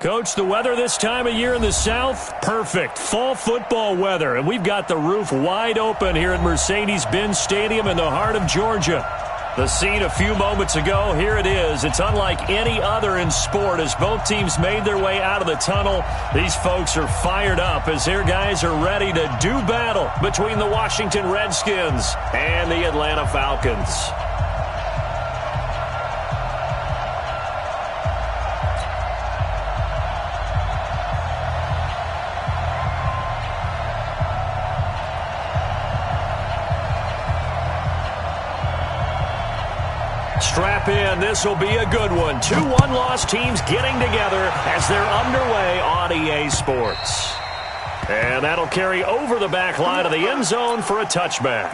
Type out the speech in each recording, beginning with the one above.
Coach, the weather this time of year in the South, perfect. Fall football weather, and we've got the roof wide open here at Mercedes-Benz Stadium in the heart of Georgia. The scene a few moments ago, here it is. It's unlike any other in sport as both teams made their way out of the tunnel. These folks are fired up as their guys are ready to do battle between the Washington Redskins and the Atlanta Falcons. Strap in. This will be a good one. Two one-loss teams getting together as they're underway on EA Sports. And that'll carry over the back line of the end zone for a touchback.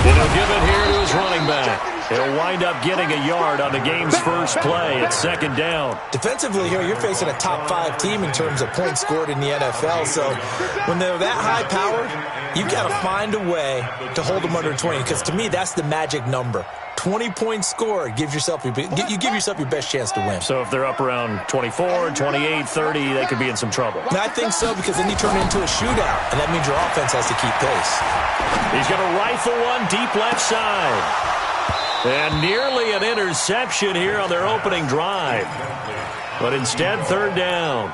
He'll give it here to his running back. He'll wind up getting a yard on the game's first play. It's second down. Defensively here, you're facing a top-5 team in terms of points scored in the NFL. So when they're that high-powered, you got to find a way to hold them under 20. Because to me, that's the magic number. 20 points scored, you give yourself your best chance to win. So if they're up around 24, 28, 30, they could be in some trouble. And I think so, because then you turn it into a shootout, and that means your offense has to keep pace. He's going to rifle one deep left side. And nearly an interception here on their opening drive. But instead, third down.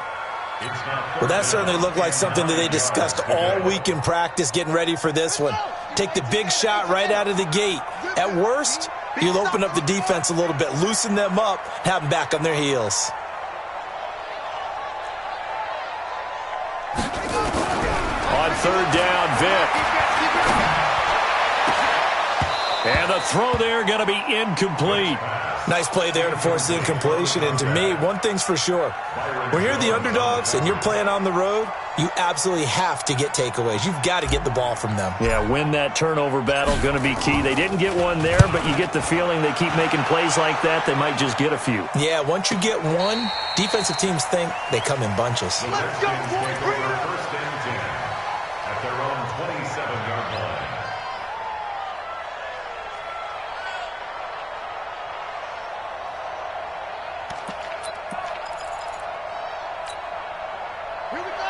Well, that certainly looked like something that they discussed all week in practice getting ready for this one. Take the big shot right out of the gate. At worst, you'll open up the defense a little bit, loosen them up, have them back on their heels. On third down, Vick. And the throw there going to be incomplete. Nice play there to force the incompletion. And to me, one thing's for sure. When you're the underdogs and you're playing on the road, you absolutely have to get takeaways. You've got to get the ball from them. Yeah, win that turnover battle, going to be key. They didn't get one there, but you get the feeling they keep making plays like that, they might just get a few. Yeah, once you get one, defensive teams think they come in bunches. Let's go, first and 10 at their own 27-yard line.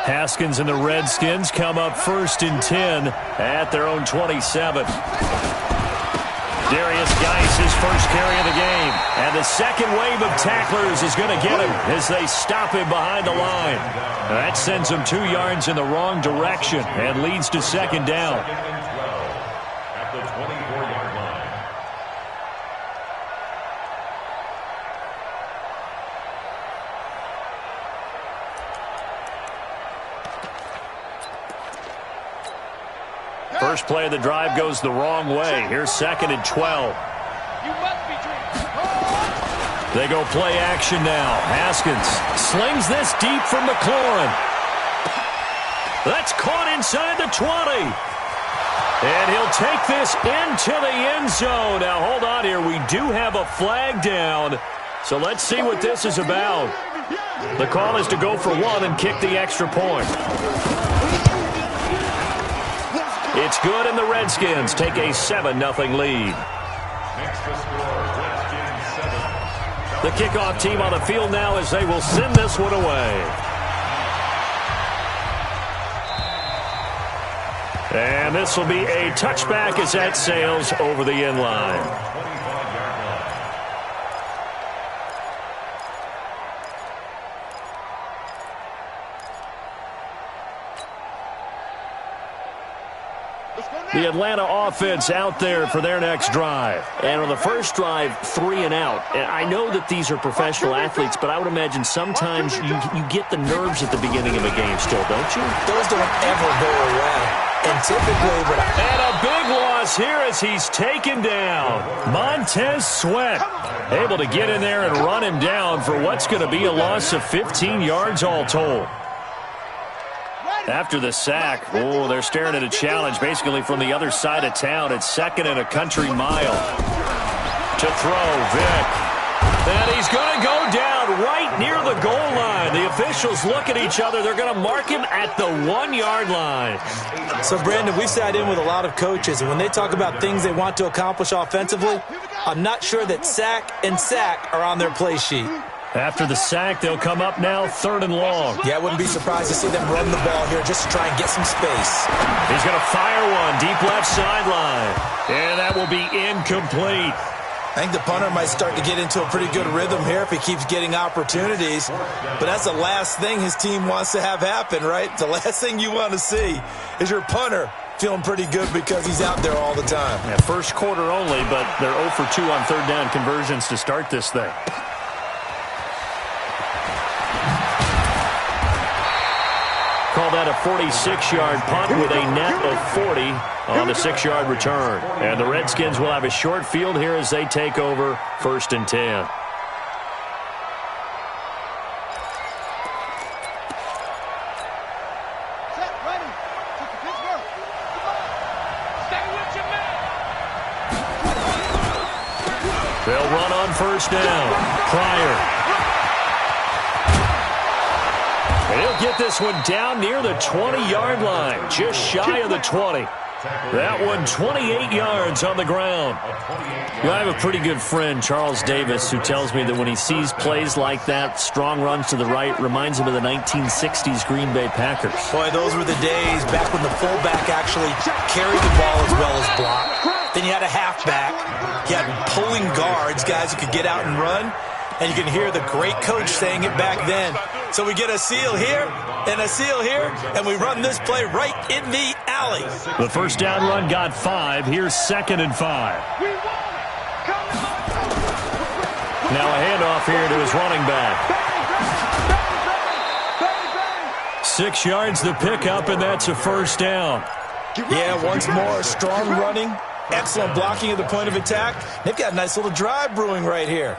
Haskins and the Redskins come up first and 10 at their own 27. Darius Geis, his first carry of the game. And the second wave of tacklers is going to get him as they stop him behind the line. That sends him 2 yards in the wrong direction and leads to second down. Second and 12 at the 24-yard line. First play of the drive goes the wrong way. Here's second and 12. They go play action now. Haskins slings this deep from McLaurin. That's caught inside the 20. And he'll take this into the end zone. Now, hold on here. We do have a flag down. So let's see what this is about. The call is to go for one and kick the extra point. It's good, and the Redskins take a 7-0 lead. Next to score, Redskins 7. The kickoff team on the field now as they will send this one away. And this will be a touchback as that sails over the end line. The Atlanta offense out there for their next drive. And on the first drive, 3 and out. And I know that these are professional athletes, but I would imagine sometimes you get the nerves at the beginning of a game still, don't you? Those don't ever go away. And typically, and a big loss here as he's taken down. Montez Sweat able to get in there and run him down for what's going to be a loss of 15 yards all told. After the sack, they're staring at a challenge basically from the other side of town. It's second and a country mile. To throw, Vick. And he's going to go down right near the goal line. The officials look at each other. They're going to mark him at the 1-yard line. So, Brandon, we sat in with a lot of coaches, and when they talk about things they want to accomplish offensively, I'm not sure that sack and sack are on their play sheet. After the sack, they'll come up now 3rd and long. Yeah, I wouldn't be surprised to see them run the ball here just to try and get some space. He's going to fire one deep left sideline. And that will be incomplete. I think the punter might start to get into a pretty good rhythm here if he keeps getting opportunities. But that's the last thing his team wants to have happen, right? The last thing you want to see is your punter feeling pretty good because he's out there all the time. Yeah, first quarter only, but they're 0 for 2 on 3rd down conversions to start this thing. Call that a 46-yard punt with a net of 40 on the 6-yard return. And the Redskins will have a short field here as they take over 1st and 10. They'll run on 1st down. Pryor. And he'll get this one down near the 20-yard line, just shy of the 20. That one 28 yards on the ground. Well, I have a pretty good friend, Charles Davis, who tells me that when he sees plays like that, strong runs to the right, reminds him of the 1960s Green Bay Packers. Boy, those were the days back when the fullback actually carried the ball as well as blocked. Then you had a halfback. You had pulling guards, guys who could get out and run. And you can hear the great coach saying it back then. So we get a seal here and a seal here, and we run this play right in the alley. The 1st down run got 5. Here's 2nd and 5. Now a handoff here to his running back. 6 yards the pickup, and that's a 1st down. Yeah, once more, strong running, excellent blocking at the point of attack. They've got a nice little drive brewing right here.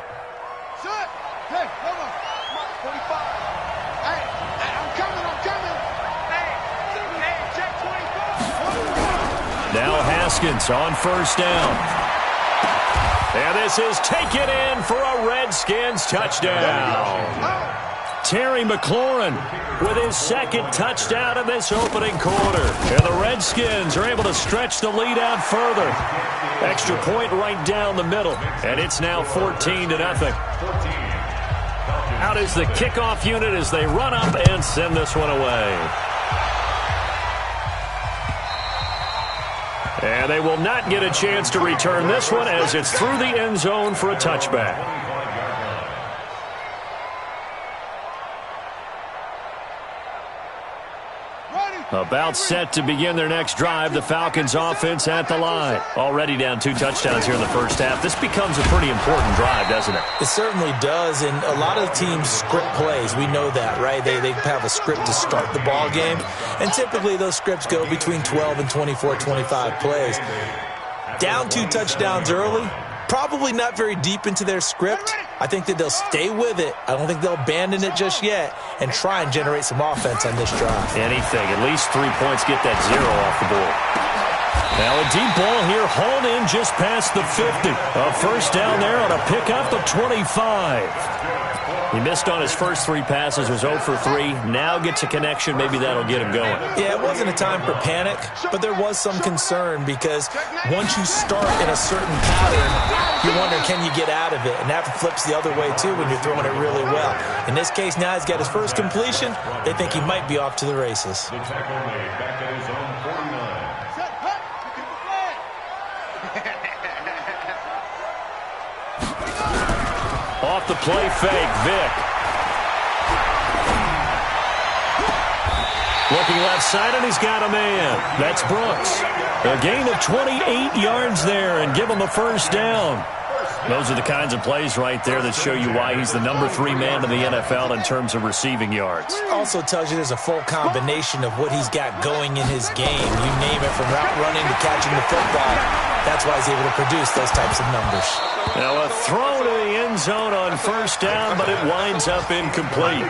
Now Haskins on 1st down. And this is taken in for a Redskins touchdown. Terry McLaurin with his 2nd touchdown in this opening quarter. And the Redskins are able to stretch the lead out further. Extra point right down the middle. And it's now 14-0. Out is the kickoff unit as they run up and send this one away. And they will not get a chance to return this one as it's through the end zone for a touchback. About set to begin their next drive. The Falcons offense at the line. Already down 2 touchdowns here in the 1st half. This becomes a pretty important drive, doesn't it? It certainly does, and a lot of teams script plays. We know that, right? They have a script to start the ball game, and typically those scripts go between 12 and 24, 25 plays. Down 2 touchdowns early, probably not very deep into their script. I think that they'll stay with it. I don't think they'll abandon it just yet and try and generate some offense on this drive. Anything. At least 3 points, get that 0 off the board. Now a deep ball here, hauled in just past the 50. A 1st down there on a pickup of 25. He missed on his first 3 passes, was 0 for 3. Now gets a connection. Maybe that'll get him going. Yeah, it wasn't a time for panic, but there was some concern because once you start in a certain pattern, you wonder, can you get out of it? And that flips the other way, too, when you're throwing it really well. In this case, now he's got his first completion. They think he might be off to the races. The tackle made back at his own 49. Off the play fake, Vick. Looking left side, and he's got a man. That's Brooks. A gain of 28 yards there and give him a 1st down. Those are the kinds of plays right there that show you why he's the number 3 man in the NFL in terms of receiving yards. Also tells you there's a full combination of what he's got going in his game. You name it, from route running to catching the football. That's why he's able to produce those types of numbers. Now a throw to the end zone on 1st down, but it winds up incomplete.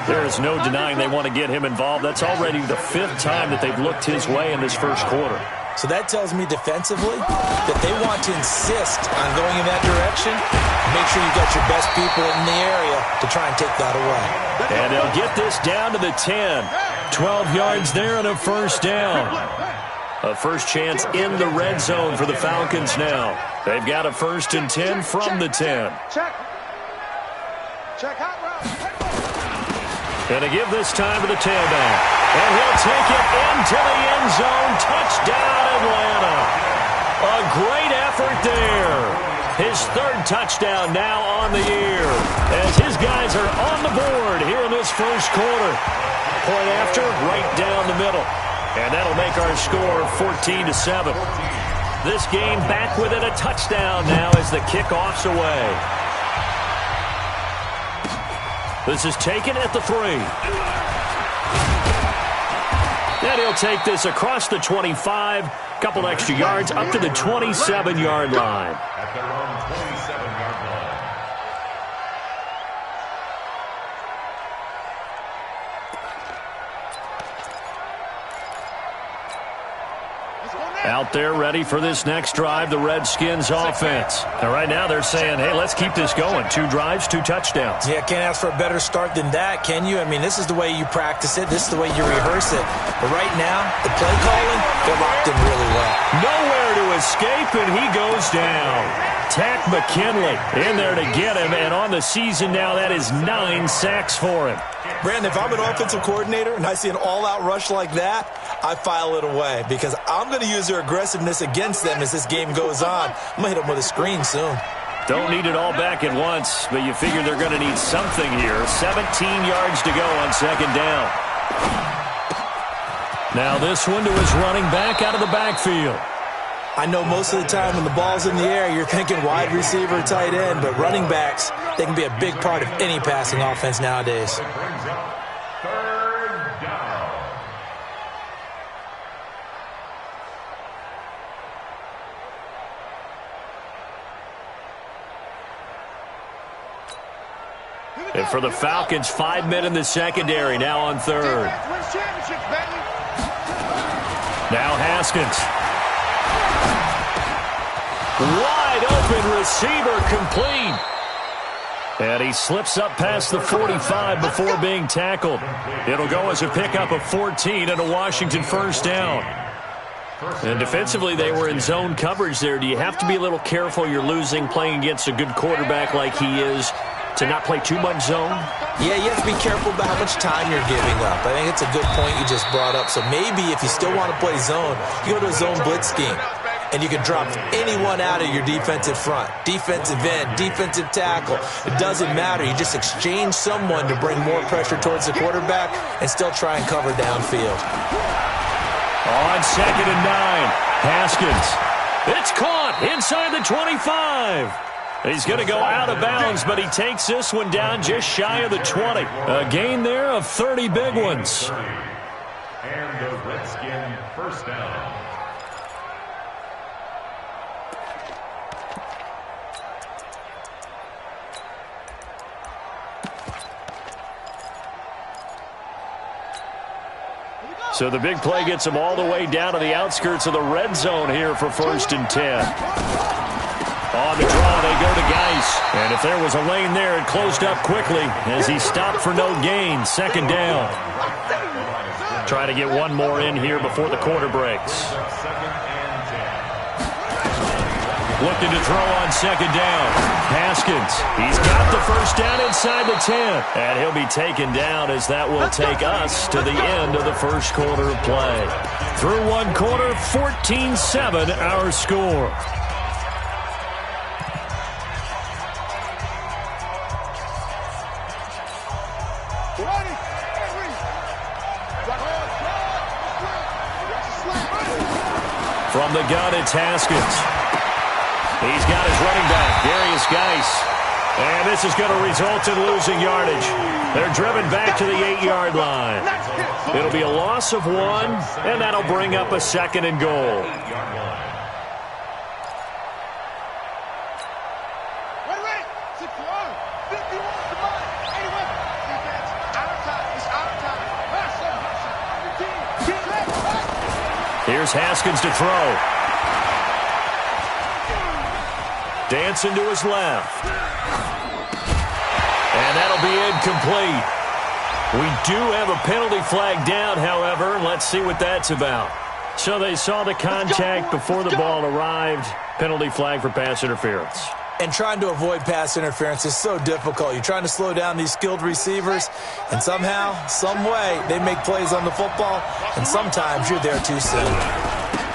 There is no denying they want to get him involved. That's already the 5th time that they've looked his way in this 1st quarter. So that tells me defensively that they want to insist on going in that direction. Make sure you've got your best people in the area to try and take that away. And they'll get this down to the 10. 12 yards there and a first down. A first chance in the red zone for the Falcons now. They've got a 1st and 10 from the 10. And to give this time to the tailback. And he'll take it into the end zone. Touchdown, Atlanta. A great effort there. His 3rd touchdown now on the year as his guys are on the board here in this first quarter. Point after, right down the middle. And that'll make our score 14-7. This game back within a touchdown now as the kickoff's away. This is taken at the 3. And he'll take this across the 25, couple extra yards up to the 27-yard line. At their own 27-yard line. Out there ready for this next drive, the Redskins offense. Now right now they're saying, hey, let's keep this going. 2 drives, 2 touchdowns. Yeah, can't ask for a better start than that, can you? I mean, this is the way you practice it. This is the way you rehearse it. But right now, the play calling, they're locked in really well. Nowhere to escape, and he goes down. Tack McKinley in there to get him, and on the season now, that is 9 sacks for him. Brandon, if I'm an offensive coordinator and I see an all-out rush like that, I file it away because I'm going to use their aggressiveness against them as this game goes on. I'm going to hit them with a screen soon. Don't need it all back at once, but you figure they're going to need something here. 17 yards to go on 2nd down. Now this one to his running back out of the backfield. I know most of the time when the ball's in the air, you're thinking wide receiver, tight end, but running backs, they can be a big part of any passing offense nowadays. And for the Falcons, 5 men in the secondary, now on 3rd. Now Haskins. Wide open receiver complete. And he slips up past the 45 before being tackled. It'll go as a pickup of 14 and a Washington 1st down. And defensively, they were in zone coverage there. Do you have to be a little careful you're losing playing against a good quarterback like he is to not play too much zone? Yeah, you have to be careful about how much time you're giving up. I think it's a good point you just brought up. So maybe if you still want to play zone, you go to a zone blitz scheme. And you can drop anyone out of your defensive front. Defensive end, defensive tackle. It doesn't matter. You just exchange someone to bring more pressure towards the quarterback and still try and cover downfield. On 2nd and 9, Haskins. It's caught inside the 25. He's going to go out of bounds, but he takes this one down just shy of the 20. A gain there of 30 big ones. And the Redskin 1st down. So the big play gets him all the way down to the outskirts of the red zone here for 1st and 10. On the draw, they go to Geis. And if there was a lane there, it closed up quickly as he stopped for no gain. 2nd down. Try to get one more in here before the quarter breaks. Looking to throw on 2nd down. Haskins, he's got the 1st down inside the 10. And he'll be taken down as that will take us to the end of the 1st quarter of play. Through 1 quarter, 14-7 our score. From the gun, it's Haskins. He's got his running back, Darius Geis. And this is going to result in losing yardage. They're driven back to the 8-yard line. It'll be a loss of 1, and that'll bring up a 2nd and goal. Here's Haskins to throw. Dancing to his left. And that'll be incomplete. We do have a penalty flag down, however. Let's see what that's about. So they saw the contact before the ball arrived. Penalty flag for pass interference. And trying to avoid pass interference is so difficult. You're trying to slow down these skilled receivers, and somehow, some way, they make plays on the football, and sometimes you're there too soon.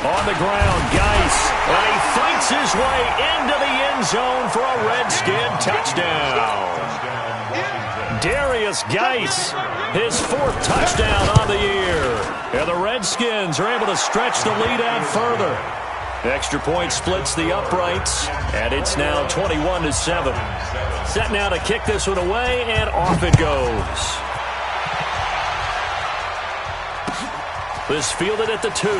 On the ground, Geis, and he fights his way into the end zone for a Redskin touchdown. Darius Geis, his 4th touchdown on the year. And the Redskins are able to stretch the lead out further. Extra point splits the uprights, and it's now 21-7. Set now to kick this one away, and off it goes. This fielded at the 2.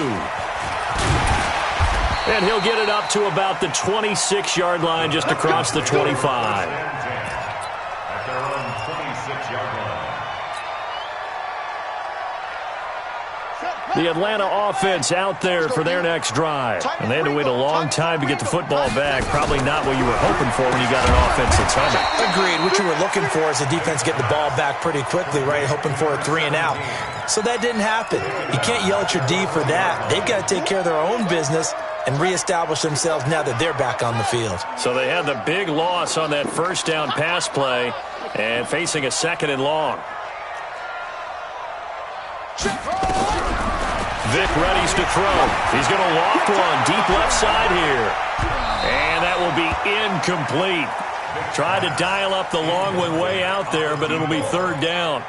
And he'll get it up to about the 26-yard line, just across the 25. At their own 26-yard line. The Atlanta offense out there for their next drive. And they had to wait a long time to get the football back. Probably not what you were hoping for when you got an offense that's hungry. Agreed. What you were looking for is the defense getting the ball back pretty quickly, right? Hoping for a 3 and out. So that didn't happen. You can't yell at your D for that. They've got to take care of their own business and reestablish themselves now that they're back on the field. So they had the big loss on that first down pass play and facing a 2nd and long. Vic readies to throw. He's going to loft one deep left side here. And that will be incomplete. Tried to dial up the long one way out there, but it'll be 3rd down.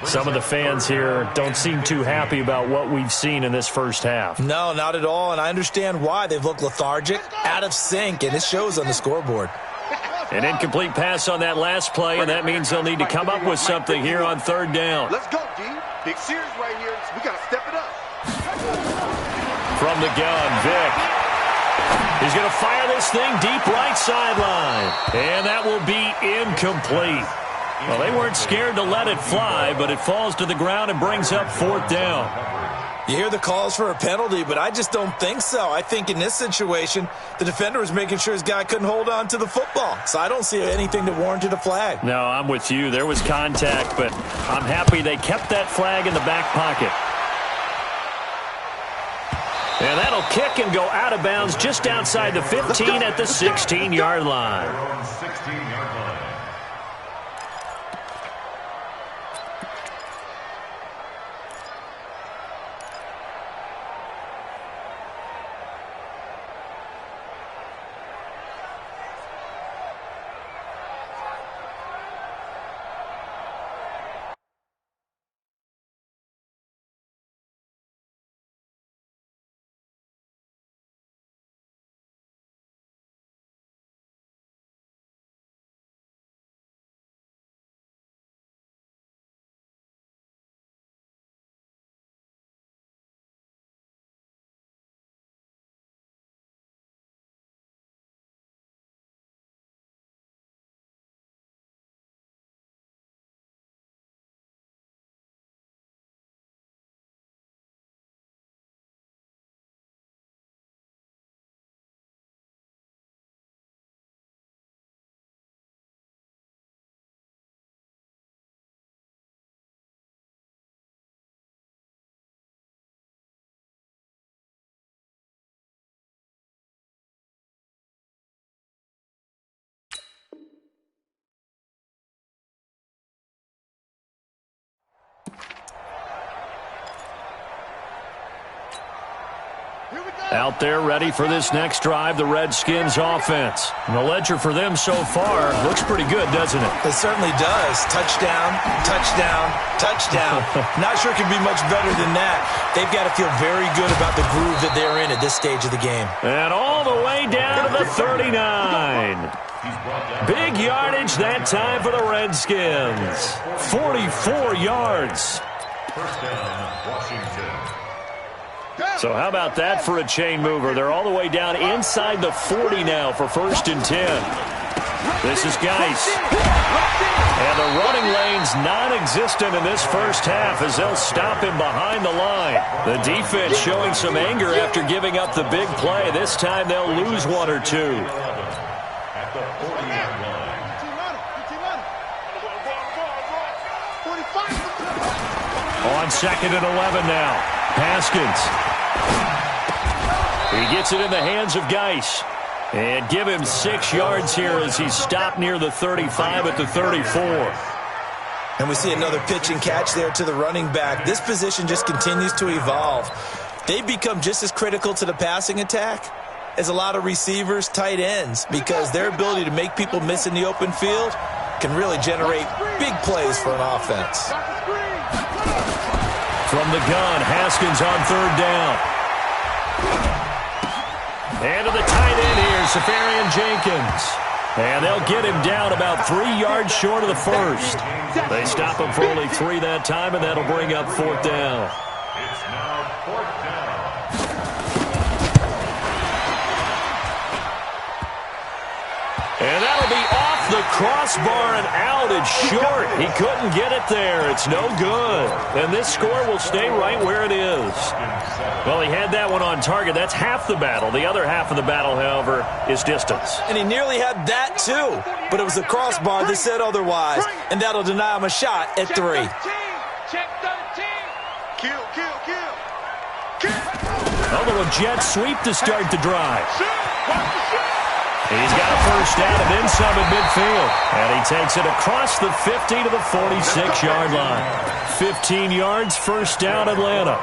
Some of the fans here don't seem too happy about what we've seen in this first half. No, not at all, and I understand why. They've looked lethargic, out of sync, and it shows on the scoreboard. An incomplete pass on that last play, and that means they'll need to come up with something here on 3rd down. Let's go, D. Big series right here. We got to step it up. From the gun, Vic. He's going to fire this thing deep right sideline. And that will be incomplete. Well, they weren't scared to let it fly, but it falls to the ground and brings up 4th down. You hear the calls for a penalty, but I just don't think so. I think in this situation, the defender was making sure his guy couldn't hold on to the football. So I don't see anything that warranted a flag. No, I'm with you. There was contact, but I'm happy they kept that flag in the back pocket. And that'll kick and go out of bounds just outside the 15 at the 16-yard line. 16-yard line. Out there ready for this next drive, the Redskins offense. And the ledger for them so far looks pretty good, doesn't it? It certainly does. Touchdown, touchdown, touchdown. Not sure it can be much better than that. They've got to feel very good about the groove that they're in at this stage of the game. And all the way down to the 39. Big yardage that time for the Redskins. 44 yards. First down, Washington. So how about that for a chain mover? They're all the way down inside the 40 now for 1st and 10. This is Geis. And the running lane's non-existent in this first half as they'll stop him behind the line. The defense showing some anger after giving up the big play. This time they'll lose one or two. At the 40-yard line. On 2nd and 11 now. Haskins. He gets it in the hands of Geis. And give him 6 yards here as he's stopped near the 35 at the 34. And we see another pitch and catch there to the running back. This position just continues to evolve. They become just as critical to the passing attack as a lot of receivers, tight ends, because their ability to make people miss in the open field can really generate big plays for an offense. From the gun, Haskins on 3rd down. And to the tight end here, Safarian Jenkins. And they'll get him down about 3 yards short of the first. They stop him for only 3 that time, and that'll bring up 4th down. It's now 4th down. And that'll be off the crossbar and out. It's short. He couldn't get it there. It's no good. And this score will stay right where it is. Well, he had that one on target. That's half the battle. The other half of the battle, however, is distance. And he nearly had that, too. But it was the crossbar that said otherwise. And that'll deny him a shot at 3. Check 13. Kill. A little jet sweep to start the drive. He's got a first down and then some at midfield. And he takes it across the 50 to the 46-yard line. 15 yards, first down, Atlanta.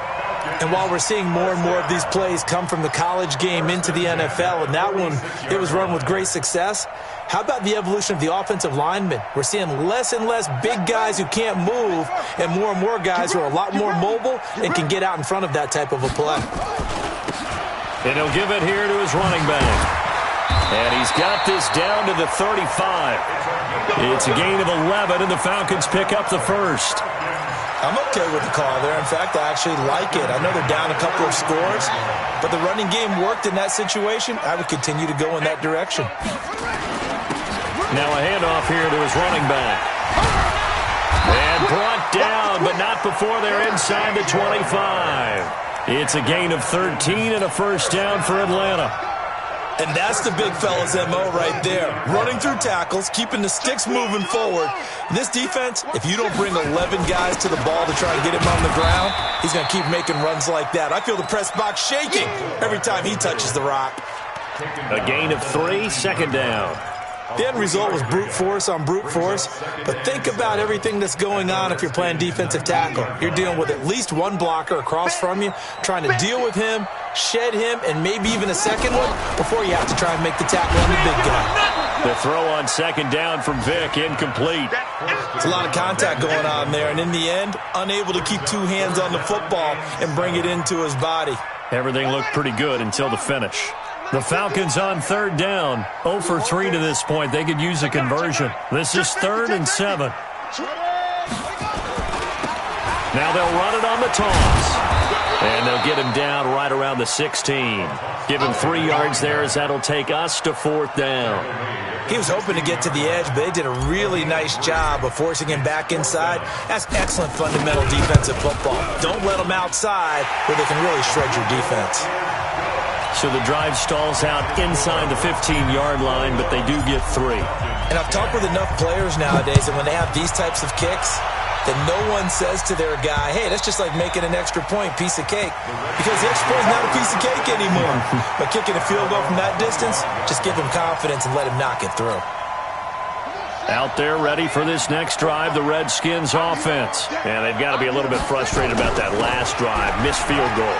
And while we're seeing more and more of these plays come from the college game into the NFL, and that one, it was run with great success, how about the evolution of the offensive linemen? We're seeing less and less big guys who can't move and more guys who are a lot more mobile and can get out in front of that type of a play. And he'll give it here to his running back. And he's got this down to the 35. It's a gain of 11, and the Falcons pick up the first. I'm okay with the call there. In fact, I actually like it. I know they're down a couple of scores, but the running game worked in that situation. I would continue to go in that direction. Now a handoff here to his running back. And brought down, but not before they're inside the 25. It's a gain of 13 and a first down for Atlanta. And that's the big fella's MO right there. Running through tackles, keeping the sticks moving forward. This defense, if you don't bring 11 guys to the ball to try and get him on the ground, he's going to keep making runs like that. I feel the press box shaking every time he touches the rock. A gain of 3, 2nd down. The end result was brute force on brute force, but think about everything that's going on if you're playing defensive tackle. You're dealing with at least one blocker across from you, trying to deal with him, shed him, and maybe even a second one before you have to try and make the tackle on the big guy. The throw on 2nd down from Vick, incomplete. There's a lot of contact going on there, and in the end, unable to keep 2 hands on the football and bring it into his body. Everything looked pretty good until the finish. The Falcons on 3rd down. 0 for 3 to this point. They could use a conversion. This is 3rd and 7. Now they'll run it on the toss. And they'll get him down right around the 16. Give him 3 yards there as that'll take us to 4th down. He was hoping to get to the edge, but they did a really nice job of forcing him back inside. That's excellent fundamental defensive football. Don't let them outside where they can really shred your defense. So the drive stalls out inside the 15-yard line, but they do get 3. And I've talked with enough players nowadays that when they have these types of kicks, that no one says to their guy, hey, that's just like making an extra point, piece of cake. Because the extra point is not a piece of cake anymore. But kicking a field goal from that distance, just give him confidence and let him knock it through. Out there ready for this next drive, the Redskins offense. And they've got to be a little bit frustrated about that last drive, missed field goal.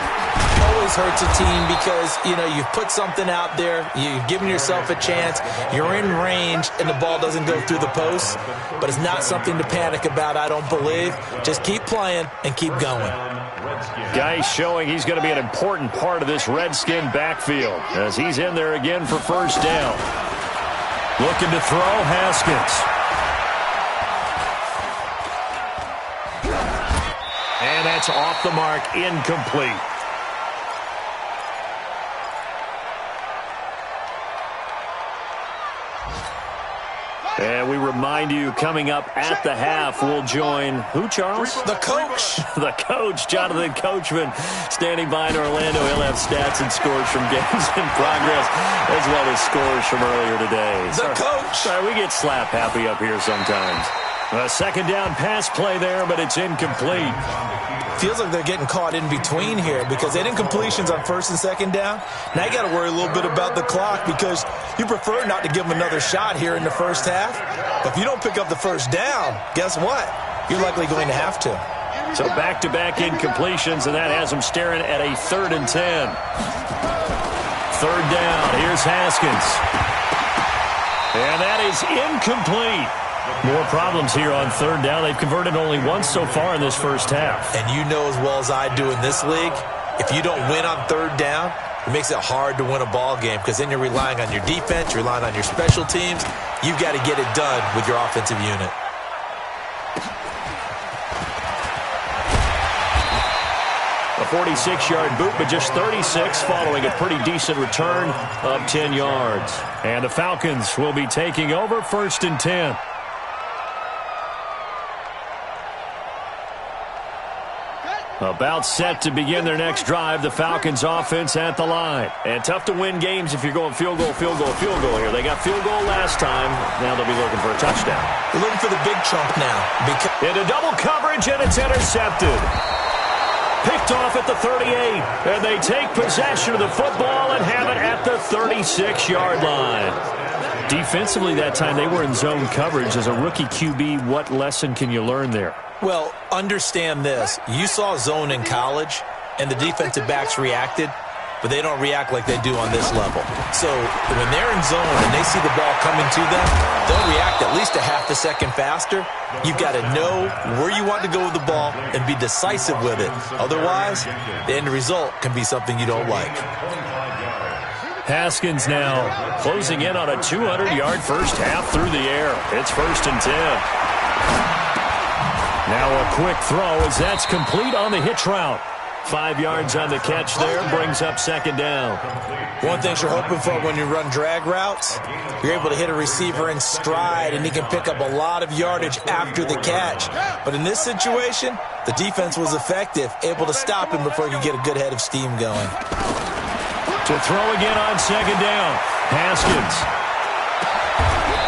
Always hurts a team because, you've put something out there, you've given yourself a chance, you're in range, and the ball doesn't go through the posts. But it's not something to panic about, I don't believe. Just keep playing and keep going. Geis showing he's going to be an important part of this Redskin backfield as he's in there again for first down. Looking to throw, Haskins. And that's off the mark, incomplete. And we remind you, coming up at the half, we'll join who, Charles? The coach. The coach, Jonathan Coachman, standing by in Orlando. He'll have stats and scores from games in progress, as well as scores from earlier today. The coach. Sorry, we get slap happy up here sometimes. A second down pass play there, but it's incomplete. Feels like they're getting caught in between here because they didn't completions on first and second down. Now you got to worry a little bit about the clock because you prefer not to give them another shot here in the first half. But if you don't pick up the first down, guess what? You're likely going to have to. So back-to-back incompletions, and that has them staring at a 3rd and 10. Third down. Here's Haskins. And that is incomplete. More problems here on third down. They've converted only once so far in this first half. And you know as well as I do in this league, if you don't win on third down, it makes it hard to win a ball game because then you're relying on your defense, you're relying on your special teams. You've got to get it done with your offensive unit. A 46-yard boot, but just 36 following a pretty decent return of 10 yards. And the Falcons will be taking over 1st and 10. About set to begin their next drive. The Falcons offense at the line. And tough to win games if you're going field goal, field goal, field goal here. They got field goal last time. Now they'll be looking for a touchdown. They're looking for the big chunk now. Into double coverage, and it's intercepted. Picked off at the 38. And they take possession of the football and have it at the 36-yard line. Defensively that time, they were in zone coverage. As a rookie QB, what lesson can you learn there? Well, understand this. You saw zone in college, and the defensive backs reacted, but they don't react like they do on this level. So when they're in zone and they see the ball coming to them, they'll react at least a half a second faster. You've got to know where you want to go with the ball and be decisive with it. Otherwise, the end result can be something you don't like. Haskins now closing in on a 200-yard first half through the air. It's 1st and 10. Now a quick throw as that's complete on the hitch route. 5 yards on the catch there, brings up 2nd down. One thing you're hoping for when you run drag routes, you're able to hit a receiver in stride and he can pick up a lot of yardage after the catch. But in this situation, the defense was effective, able to stop him before he could get a good head of steam going. To throw again on 2nd down, Haskins.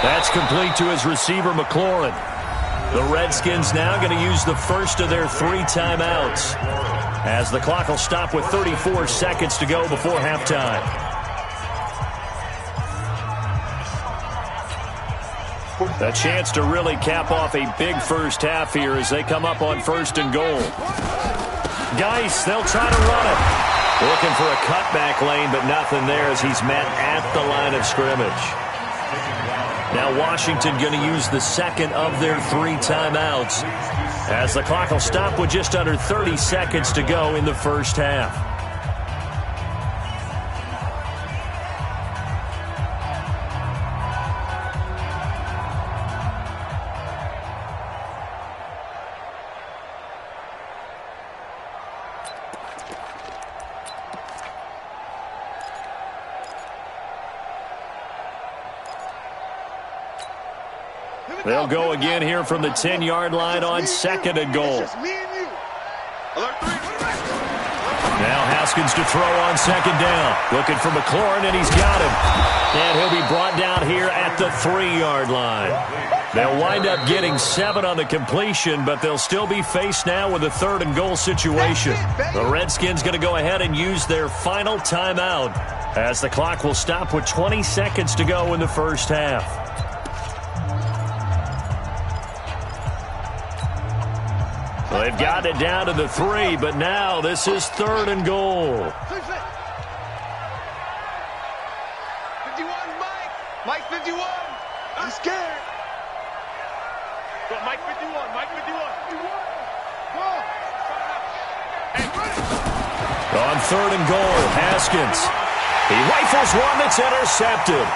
That's complete to his receiver, McLaurin. The Redskins now going to use the first of their 3 timeouts as the clock will stop with 34 seconds to go before halftime. A chance to really cap off a big first half here as they come up on 1st and goal. Geis, they'll try to run it. Looking for a cutback lane, but nothing there as he's met at the line of scrimmage. Now Washington going to use the second of their 3 timeouts as the clock will stop with just under 30 seconds to go in the first half. They'll go again here from the 10-yard line on 2nd and goal. Now Haskins to throw on 2nd down. Looking for McLaurin, and he's got him. And he'll be brought down here at the 3-yard line. They'll wind up getting 7 on the completion, but they'll still be faced now with a 3rd and goal situation. The Redskins going to go ahead and use their final timeout as the clock will stop with 20 seconds to go in the first half. Well, they've got it down to the 3, but now this is 3rd and goal. 51, Mike. Mike 51. I'm scared. Go, Mike 51. Mike 51. Go. On 3rd and goal, Haskins. He rifles one that's intercepted.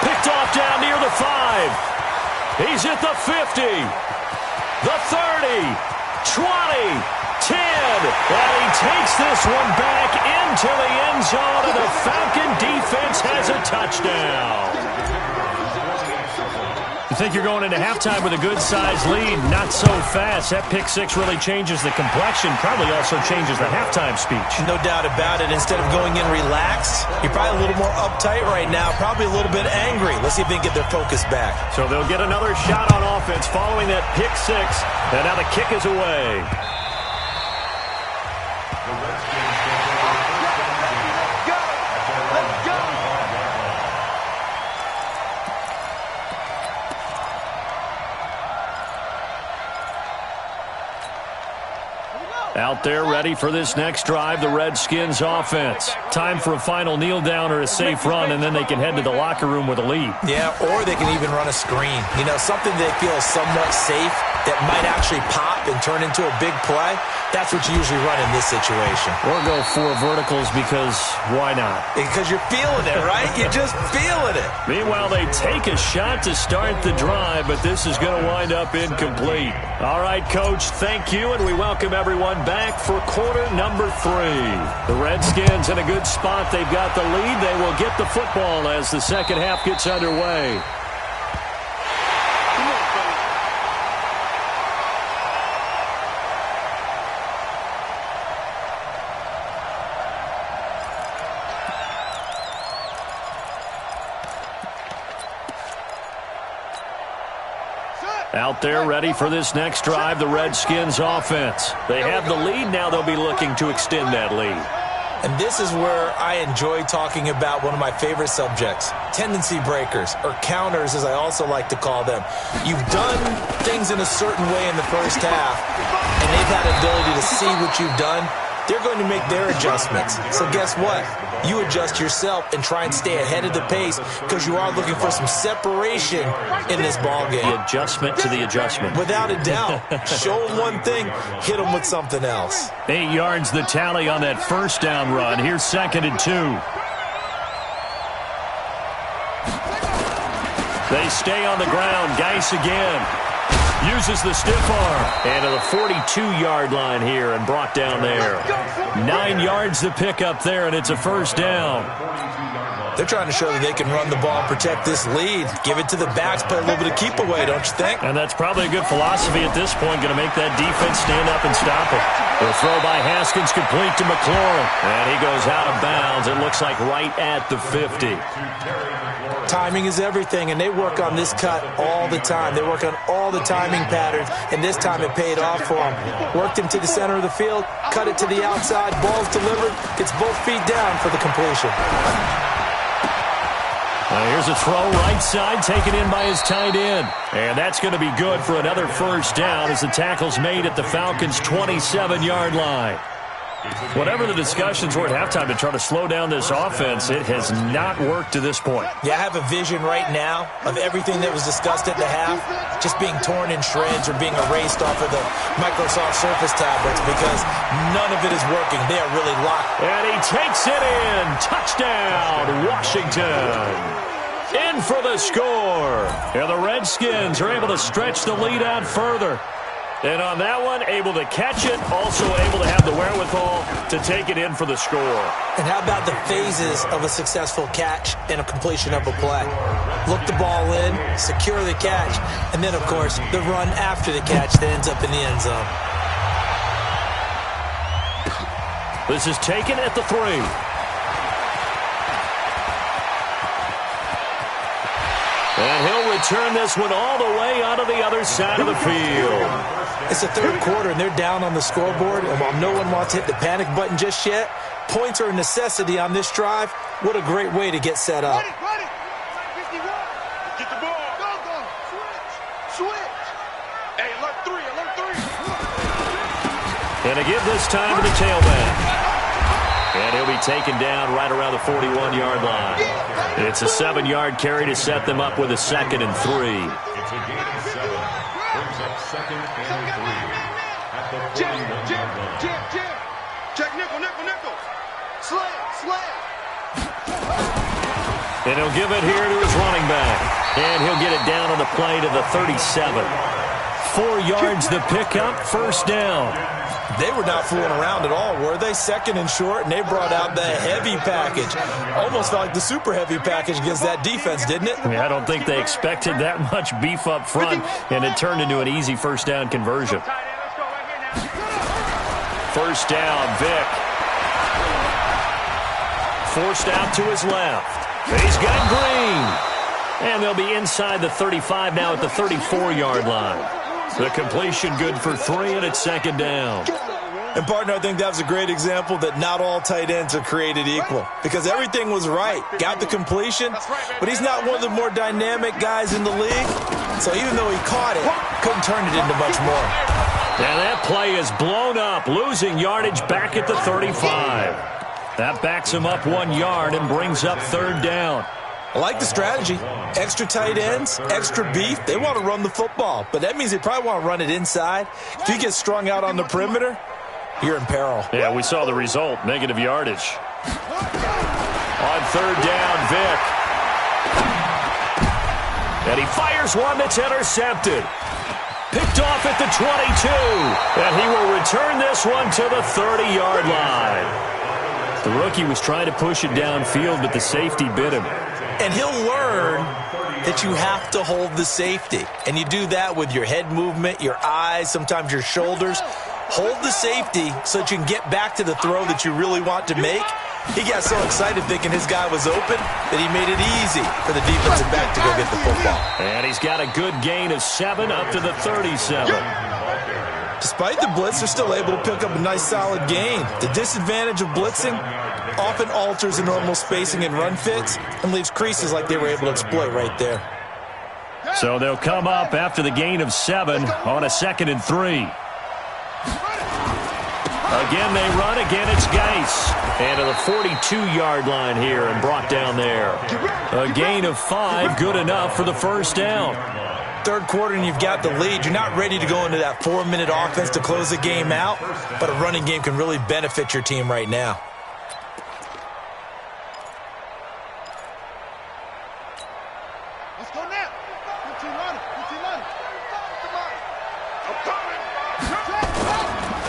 Picked off down near the 5. He's at the 50. The 30. 20, 10, and he takes this one back into the end zone, and the Falcon defense has a touchdown. think you're going into halftime with a good-sized lead. Not so fast. That pick six really changes the complexion, probably also changes the halftime speech. No doubt about it. Instead of going in relaxed, you're probably a little more uptight right now, probably a little bit angry. Let's see if they can get their focus back. So they'll get another shot on offense following that pick six, and now the kick is away. Out there ready for this next drive, the Redskins offense. Time for a final kneel down or a safe run, and then they can head to the locker room with a lead. Yeah, or they can even run a screen. You know, something they feel is somewhat safe that might actually pop and turn into a big play. That's what you usually run in this situation. Or go four verticals because why not? Because you're feeling it, right? You're just feeling it. Meanwhile, they take a shot to start the drive, but this is going to wind up incomplete. All right, Coach, thank you, and we welcome everyone back for quarter number 3. The Redskins in a good spot. They've got the lead. They will get the football as the second half gets underway. Out there ready for this next drive, the Redskins offense. They have the lead. Now they'll be looking to extend that lead. And this is where I enjoy talking about one of my favorite subjects, tendency breakers, or counters as I also like to call them. You've done things in a certain way in the first half, and they've had the ability to see what you've done. They're going to make their adjustments. So guess what? You adjust yourself and try and stay ahead of the pace because you are looking for some separation in this ballgame. The adjustment to the adjustment. Without a doubt. Show them one thing, hit them with something else. 8 yards the tally on that first down run. Here's 2nd and 2. They stay on the ground. Geis again. Uses the stiff arm. And to the 42-yard line here and brought down there. 9 yards to pick up there, and it's a first down. They're trying to show that they can run the ball and protect this lead. Give it to the backs, play a little bit of keep away, don't you think? And that's probably a good philosophy at this point, going to make that defense stand up and stop it. The throw by Haskins complete to McLaurin. And he goes out of bounds. It looks like right at the 50. Timing is everything, and they work on this cut all the time. They work on all the timing patterns, and this time it paid off for them. Worked him to the center of the field, cut it to the outside, ball's delivered, gets both feet down for the completion. Here's a throw right side, taken in by his tight end. And that's going to be good for another first down as the tackle's made at the Falcons' 27-yard line. Whatever the discussions were at halftime to try to slow down this offense, it has not worked to this point. Yeah, I have a vision right now of everything that was discussed at the half just being torn in shreds or being erased off of the Microsoft Surface tablets because none of it is working. They are really locked. And he takes it in. Touchdown, Washington. In for the score. And the Redskins are able to stretch the lead out further. And on that one, able to catch it, also able to have the wherewithal to take it in for the score. And how about the phases of a successful catch and a completion of a play? Look the ball in, secure the catch, and then, of course, the run after the catch that ends up in the end zone. This is taken at the 3. And he'll return this one all the way out of the other side of the field. It's the third quarter, and they're down on the scoreboard. And while no one wants to hit the panic button just yet, points are a necessity on this drive. What a great way to get set up. Get the ball. Go. Switch. Hey, alert 3. And to give this time to the tailback. And he'll be taken down right around the 41-yard line. It's a 7-yard carry to set them up with a 2nd and 3. It's a gain of 7. Brings up 2nd and 3 at the 41-yard line. Jam. Check nickel. Slam. And he'll give it here to his running back. And he'll get it down on the play to the 37. 4 yards the pickup, first down. They were not fooling around at all, were they? Second and short, and they brought out the heavy package. Almost felt like the super heavy package against that defense, didn't it? I don't think they expected that much beef up front, and it turned into an easy first down conversion. First down, Vick. Forced out to his left. He's got Green. And they'll be inside the 35 now at the 34-yard line. The completion good for 3, and it's second down. And, partner, I think that was a great example that not all tight ends are created equal because everything was right. Got the completion, but he's not one of the more dynamic guys in the league. So even though he caught it, couldn't turn it into much more. And that play is blown up, losing yardage back at the 35. That backs him up 1 yard and brings up third down. I like the strategy. Extra tight ends, extra beef. They want to run the football, but that means they probably want to run it inside. If you get strung out on the perimeter, you're in peril. Yeah, we saw the result, negative yardage. On third down, Vick. And he fires one that's intercepted. Picked off at the 22. And he will return this one to the 30-yard line. The rookie was trying to push it downfield, but the safety bit him. And he'll learn that you have to hold the safety. And you do that with your head movement, your eyes, sometimes your shoulders. Hold the safety so that you can get back to the throw that you really want to make. He got so excited thinking his guy was open that he made it easy for the defensive back to go get the football. And he's got a good gain of 7 up to the 37. Despite the blitz, they're still able to pick up a nice solid gain. The disadvantage of blitzing often alters the normal spacing and run fits and leaves creases like they were able to exploit right there. So they'll come up after the gain of 7 on a 2nd and 3. Again they run, again it's Geis. And to the 42-yard line here and brought down there. A gain of 5, good enough for the first down. Third quarter and you've got the lead. You're not ready to go into that 4-minute offense to close the game out, but a running game can really benefit your team right now. Let's go now. 15 line.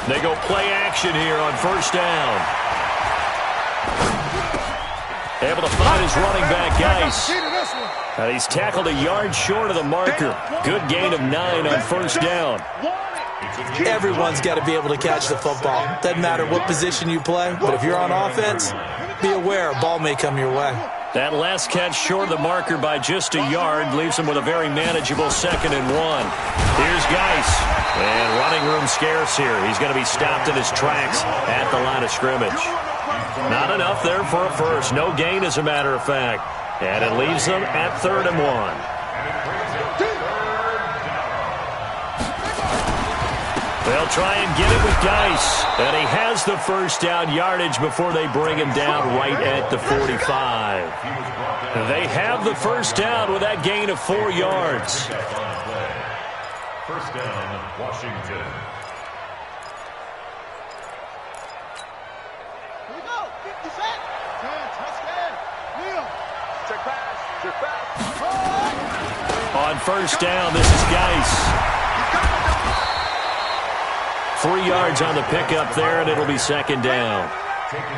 They go play action here on first down. Able to find his running back, Geis. And he's tackled a yard short of the marker. Good gain of 9 on first down. Everyone's got to be able to catch the football. Doesn't matter what position you play, but if you're on offense, be aware a ball may come your way. That last catch short of the marker by just a yard leaves him with a very manageable 2nd and 1. Here's Geis. And running room scarce here. He's going to be stopped in his tracks at the line of scrimmage. Not enough there for a first. No gain, as a matter of fact. And it leaves them at 3rd and 1. They'll try and get it with Geis. And he has the first down yardage before they bring him down right at the 45. They have the first down with that gain of 4 yards. First down, Washington. Here we go. 50 cents. Touchdown. Neil. Check pass. On first down, this is Geis. 3 yards on the pickup there, and it'll be 2nd down.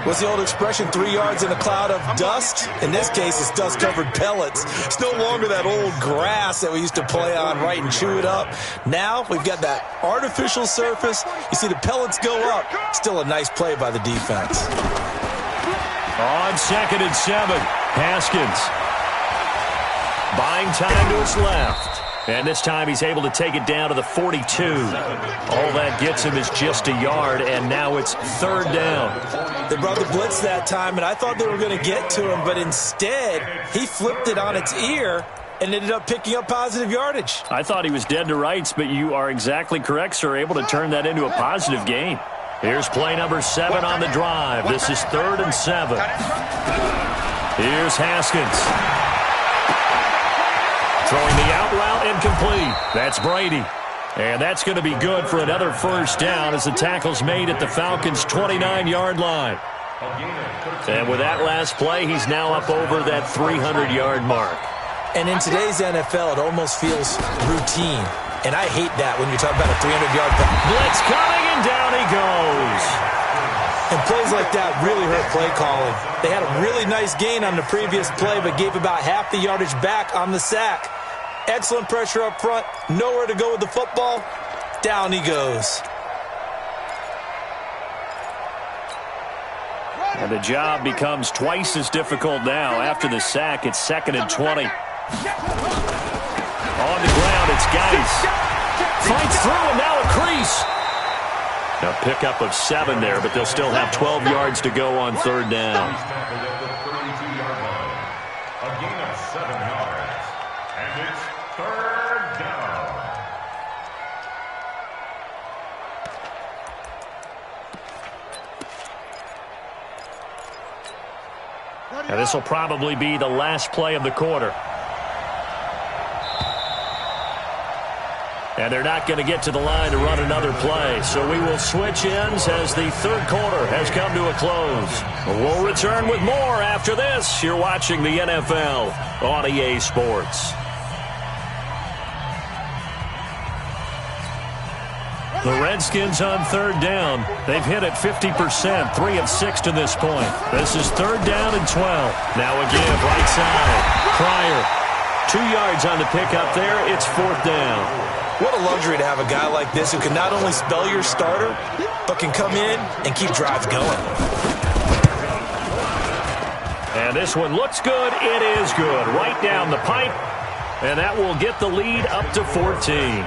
What's the old expression, 3 yards in a cloud of dust? In this case, it's dust-covered pellets. It's no longer that old grass that we used to play on, right, and chew it up. Now we've got that artificial surface. You see the pellets go up. Still a nice play by the defense. On 2nd and 7, Haskins. Buying time to his left. And this time he's able to take it down to the 42. All that gets him is just a yard, and now it's 3rd down. They brought the blitz that time, and I thought they were going to get to him, but instead he flipped it on its ear and ended up picking up positive yardage. I thought he was dead to rights, but you are exactly correct, sir, able to turn that into a positive gain. Here's play number 7 on the drive. This is 3rd and 7. Here's Haskins. Throwing the out route incomplete. That's Brady. And that's going to be good for another first down as the tackle's made at the Falcons' 29-yard line. And with that last play, he's now up over that 300-yard mark. And in today's NFL, it almost feels routine. And I hate that when you're talking about a 300-yard pass. Blitz coming, and down he goes. And plays like that really hurt play calling. They had a really nice gain on the previous play, but gave about half the yardage back on the sack. Excellent pressure up front. Nowhere to go with the football. Down he goes. And the job becomes twice as difficult now. After the sack, it's 2nd and 20. On the ground, it's Geis. Fights through, and now a crease. A pickup of 7 there, but they'll still have 12 yards to go on 3rd down. A gain of 7 yards. And it's 3rd down. And this will probably be the last play of the quarter. And they're not going to get to the line to run another play. So we will switch ends as the 3rd quarter has come to a close. We'll return with more after this. You're watching the NFL on EA Sports. The Redskins on 3rd down. They've hit it 50%, 3 of 6 to this point. This is 3rd down and 12. Now again, right side. Pryor. 2 yards on the pickup there. It's 4th down. What a luxury to have a guy like this who can not only spell your starter, but can come in and keep drives going. And this one looks good. It is good. Right down the pipe. And that will get the lead up to 14.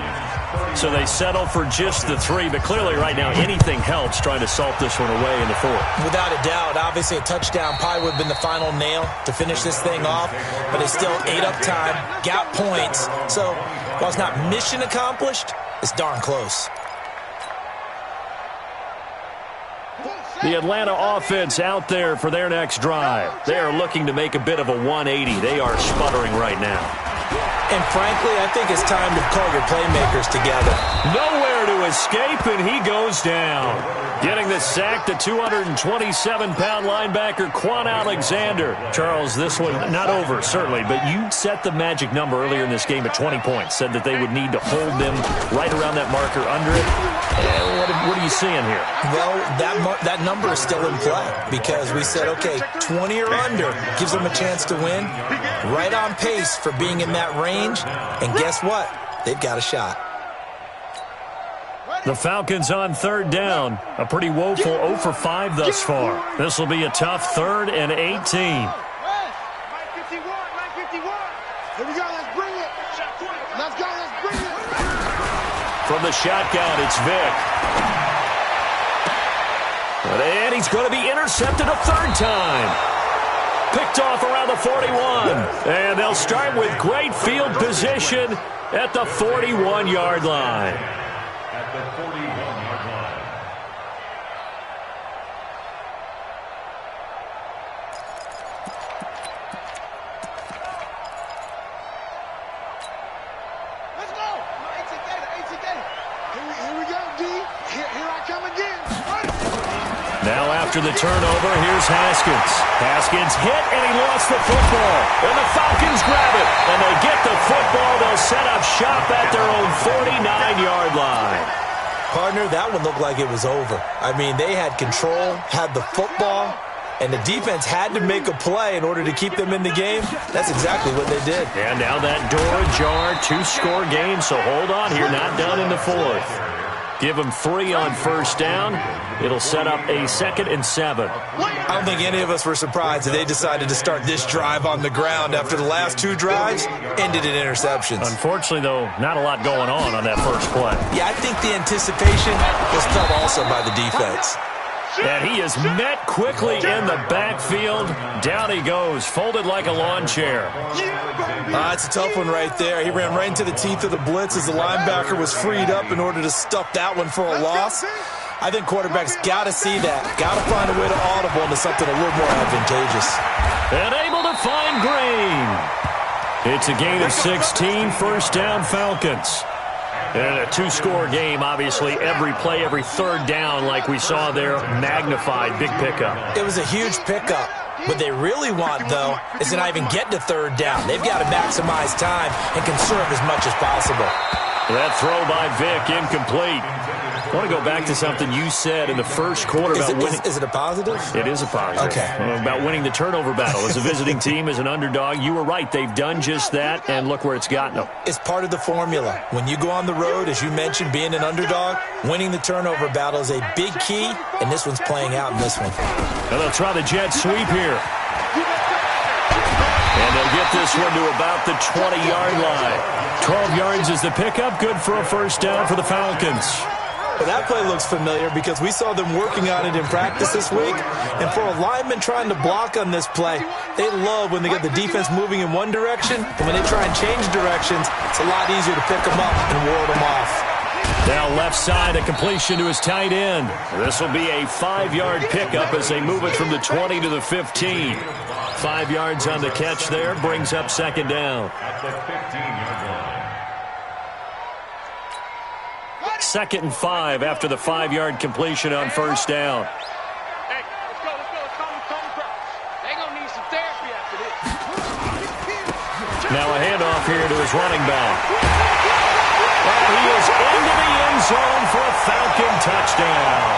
So they settle for just the 3, but clearly right now anything helps trying to salt this one away in the 4th. Without a doubt, obviously a touchdown probably would have been the final nail to finish this thing off, but they still ate up time, got points. So while it's not mission accomplished, it's darn close. The Atlanta offense out there for their next drive. They are looking to make a bit of a 180. They are sputtering right now. And frankly, I think it's time to call your playmakers together. Nowhere to escape, and he goes down. Getting the sack, the 227-pound linebacker, Quan Alexander. Charles, this one not over, certainly, but you set the magic number earlier in this game at 20 points. Said that they would need to hold them right around that marker under it. What are you seeing here? Well, that number is still in play because we said, okay, 20 or under gives them a chance to win. Right on pace for being in that range. And guess what? They've got a shot. The Falcons on 3rd down. A pretty woeful 0 for 5 thus far. This will be a tough 3rd and 18. 951. Here we go. Let's bring it. Let's go. Let's bring it. From the shotgun, it's Vick. And he's going to be intercepted a 3rd time. Picked off around the 41. And they'll start with great field position at the 41-yard line. At the 41-yard line. Let's go. Here we go, D. Here I come again. Now after the turnover, here's Haskins. Haskins hit, and he lost the football. And the Falcons grab it. And they get the football. They'll set up shop at their own 49-yard line. Partner, that one looked like it was over. I mean, they had control, had the football, and the defense had to make a play in order to keep them in the game. That's exactly what they did. And now that door ajar, 2-score game, so hold on here, not done in the 4th. Give them 3 on 1st down. It'll set up a 2nd and 7. I don't think any of us were surprised that they decided to start this drive on the ground after the last 2 drives ended in interceptions. Unfortunately, though, not a lot going on that first play. Yeah, I think the anticipation was felt also by the defense. And he is met quickly in the backfield. Down he goes, folded like a lawn chair. It's a tough one right there. He ran right into the teeth of the blitz as the linebacker was freed up in order to stuff that one for a loss. I think quarterbacks got to see that. Got to find a way to audible into something a little more advantageous. And able to find Green. It's a gain of 16, 1st down Falcons. And a 2-score game, obviously, every play, every 3rd down, like we saw there, magnified, big pickup. It was a huge pickup. What they really want, though, is to not even get to 3rd down. They've got to maximize time and conserve as much as possible. That throw by Vic, incomplete. I want to go back to something you said in the first quarter about winning. Is it a positive? It is a positive. Okay. About winning the turnover battle. As a visiting team, as an underdog, you were right. They've done just that, and look where it's gotten them. It's part of the formula. When you go on the road, as you mentioned, being an underdog, winning the turnover battle is a big key, and this one's playing out in this one. And they'll try the jet sweep here. And they'll get this one to about the 20-yard line. 12 yards is the pickup. Good for a first down for the Falcons. Well, that play looks familiar because we saw them working on it in practice this week. And for a lineman trying to block on this play, they love when they get the defense moving in one direction. And when they try and change directions, it's a lot easier to pick them up and ward them off. Now left side, a completion to his tight end. This will be a 5-yard pickup as they move it from the 20 to the 15. 5 yards on the catch there, brings up second down. At the 15-yard line. 2nd and 5 after the 5-yard completion on first down. Hey, let's go. They're going to need some therapy after this. Now a handoff here to his running back. And he is into the end zone for a Falcon touchdown.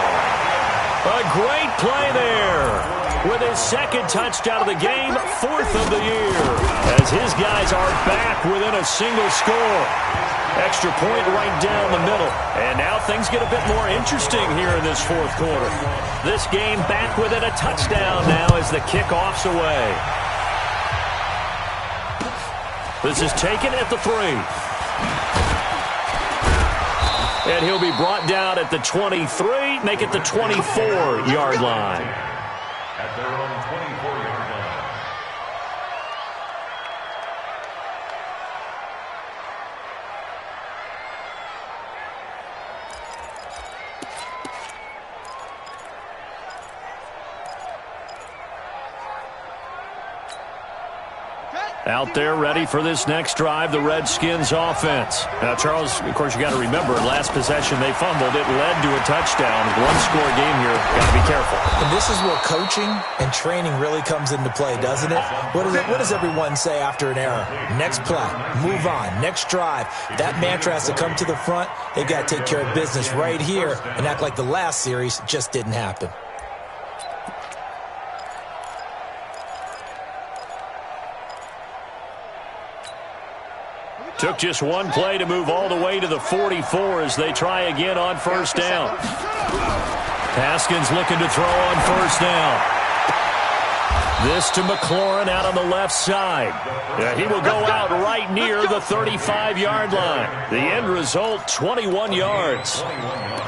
A great play there. With his second touchdown of the game, 4th of the year. As his guys are back within a single score. Extra point right down the middle. And now things get a bit more interesting here in this 4th quarter. This game back within a touchdown now as the kickoff's away. This is taken at the 3. And he'll be brought down at the 23, make it the 24-yard line. At their own 24-yard line. Out there ready for this next drive, the Redskins offense. Now, Charles, of course, you got to remember, last possession they fumbled. It led to a touchdown. One-score game here. Got to be careful. And this is where coaching and training really comes into play, doesn't it? What does everyone say after an error? Next play, move on, next drive. That mantra has to come to the front. They've got to take care of business right here and act like the last series just didn't happen. Took just one play to move all the way to the 44 as they try again on first down. Haskins looking to throw on first down. This to McLaurin out on the left side. He will go out right near the 35-yard line. The end result, 21 yards.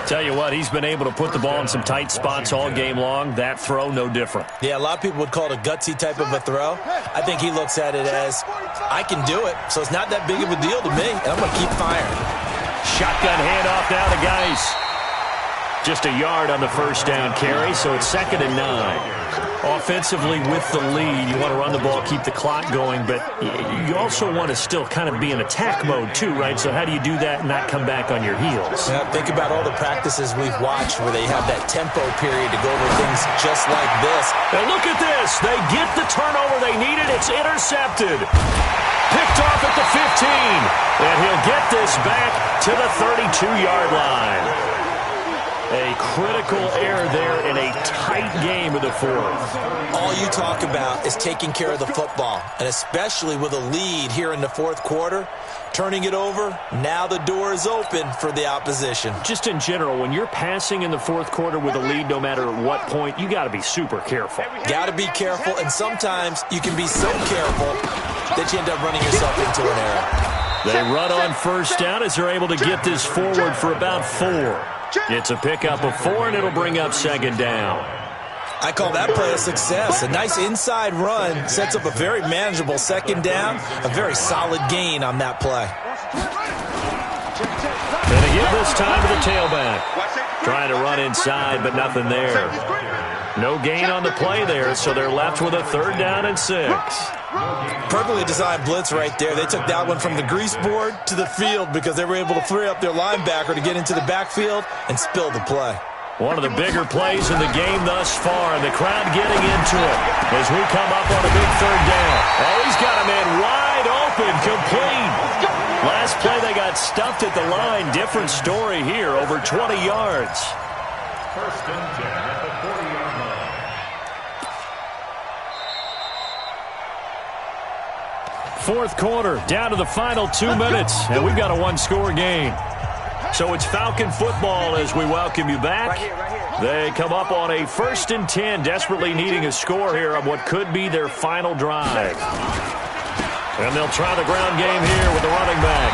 Tell you what, he's been able to put the ball in some tight spots all game long. That throw, no different. Yeah, a lot of people would call it a gutsy type of a throw. I think he looks at it as, I can do it, so it's not that big of a deal to me, and I'm going to keep firing. Shotgun handoff now to Geis. Just a yard on the first down carry, so it's 2nd and 9. Offensively with the lead, you want to run the ball, keep the clock going, but you also want to still kind of be in attack mode too, right? So how do you do that and not come back on your heels? Yeah, think about all the practices we've watched where they have that tempo period to go over things just like this. And look at this. They get the turnover they needed. It's intercepted. Picked off at the 15. And he'll get this back to the 32-yard line. A critical error there in a tight game of the 4th. All you talk about is taking care of the football, and especially with a lead here in the 4th quarter, turning it over, now the door is open for the opposition. Just in general, when you're passing in the 4th quarter with a lead, no matter at what point, you got to be super careful. Got to be careful, and sometimes you can be so careful that you end up running yourself into an error. They run on first down as they're able to get this forward for about 4. It's a pickup of 4, and it'll bring up 2nd down. I call that play a success. A nice inside run sets up a very manageable 2nd down, a very solid gain on that play. And again this time to the tailback. Trying to run inside, but nothing there. No gain on the play there, so they're left with a 3rd down and 6. Perfectly designed blitz right there. They took that one from the grease board to the field because they were able to free up their linebacker to get into the backfield and spill the play. One of the bigger plays in the game thus far, and the crowd getting into it as we come up on a big 3rd down. Oh, he's got a man wide open, complete. Last play, they got stuffed at the line. Different story here, over 20 yards. First and 10 at the 40-yard line. Fourth quarter, down to the final 2 minutes, and we've got a one-score game. So it's Falcon football as we welcome you back. They come up on a 1st and 10, desperately needing a score here on what could be their final drive. And they'll try the ground game here with the running back.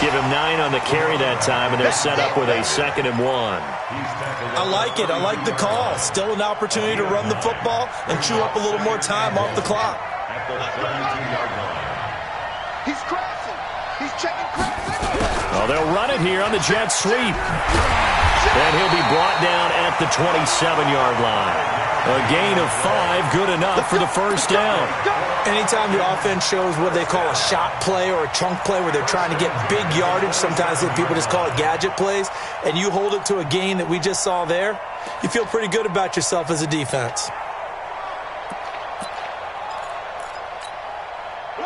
Give him 9 on the carry that time, and they're set up with a 2nd and 1. I like it. I like the call. Still an opportunity to run the football and chew up a little more time off the clock. At the 32-yard line. He's crashing. He's checking crashing. Well, they'll run it here on the jet sweep. And he'll be brought down at the 27-yard line. A gain of 5, good enough for the first down. Anytime the offense shows what they call a shot play or a chunk play where they're trying to get big yardage, sometimes people just call it gadget plays, and you hold it to a gain that we just saw there, you feel pretty good about yourself as a defense.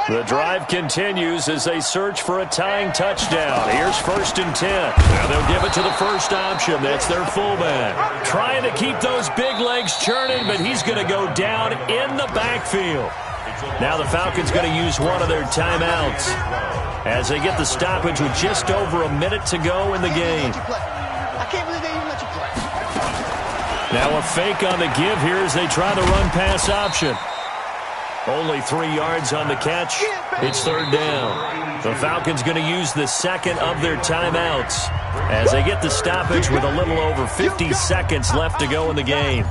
The drive continues as they search for a tying touchdown. Here's 1st and 10. Now they'll give it to the first option. That's their fullback. Trying to keep those big legs churning, but he's going to go down in the backfield. Now the Falcons going to use one of their timeouts as they get the stoppage with just over a minute to go in the game. I can't believe they even let you play. Now a fake on the give here as they try the run-pass option. Only 3 yards on the catch. It's 3rd down. The Falcons going to use the 2nd of their timeouts as they get the stoppage with a little over 50 seconds left to go in the game.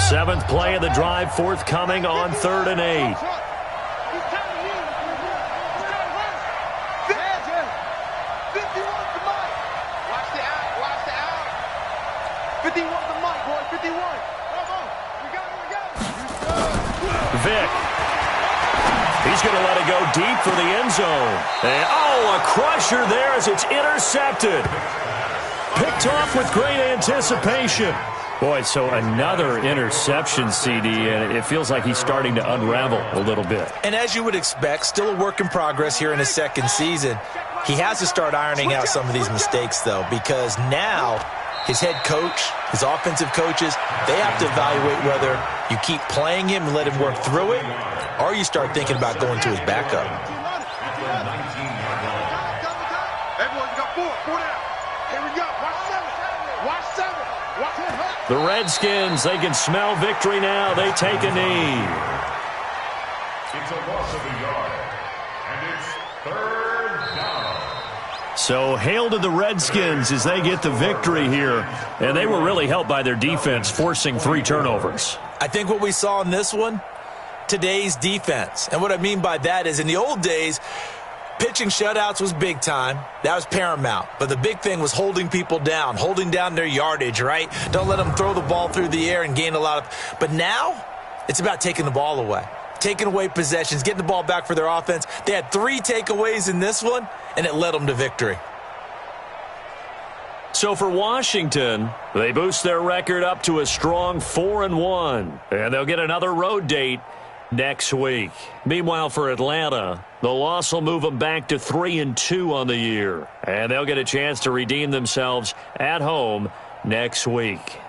Seventh play of the drive, forthcoming on 3rd and 8. Vic. He's going to let it go deep for the end zone. And, a crusher there as it's intercepted. Picked off with great anticipation. Boy, so another interception, CD, and it feels like he's starting to unravel a little bit. And as you would expect, still a work in progress here in his 2nd season. He has to start ironing out some of these mistakes, though, because now his head coach, his offensive coaches, they have to evaluate whether you keep playing him and let him work through it, or you start thinking about going to his backup. The Redskins, they can smell victory now. They take a knee. It's a loss of a yard, and it's 3rd down. So hail to the Redskins as they get the victory here. And they were really helped by their defense, forcing 3 turnovers. I think what we saw in this one, today's defense. And what I mean by that is in the old days, pitching shutouts was big time. That was paramount. But the big thing was holding people down, holding down their yardage, right? Don't let them throw the ball through the air and gain a lot of... But now, it's about taking the ball away, taking away possessions, getting the ball back for their offense. They had 3 takeaways in this one, and it led them to victory. So for Washington, they boost their record up to a strong 4-1. And they'll get another road date next week. Meanwhile, for Atlanta, the loss will move them back to 3-2 on the year. And they'll get a chance to redeem themselves at home next week.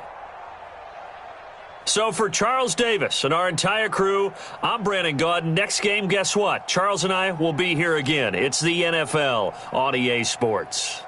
So for Charles Davis and our entire crew, I'm Brandon Gaudin. Next game, guess what? Charles and I will be here again. It's the NFL on EA Sports.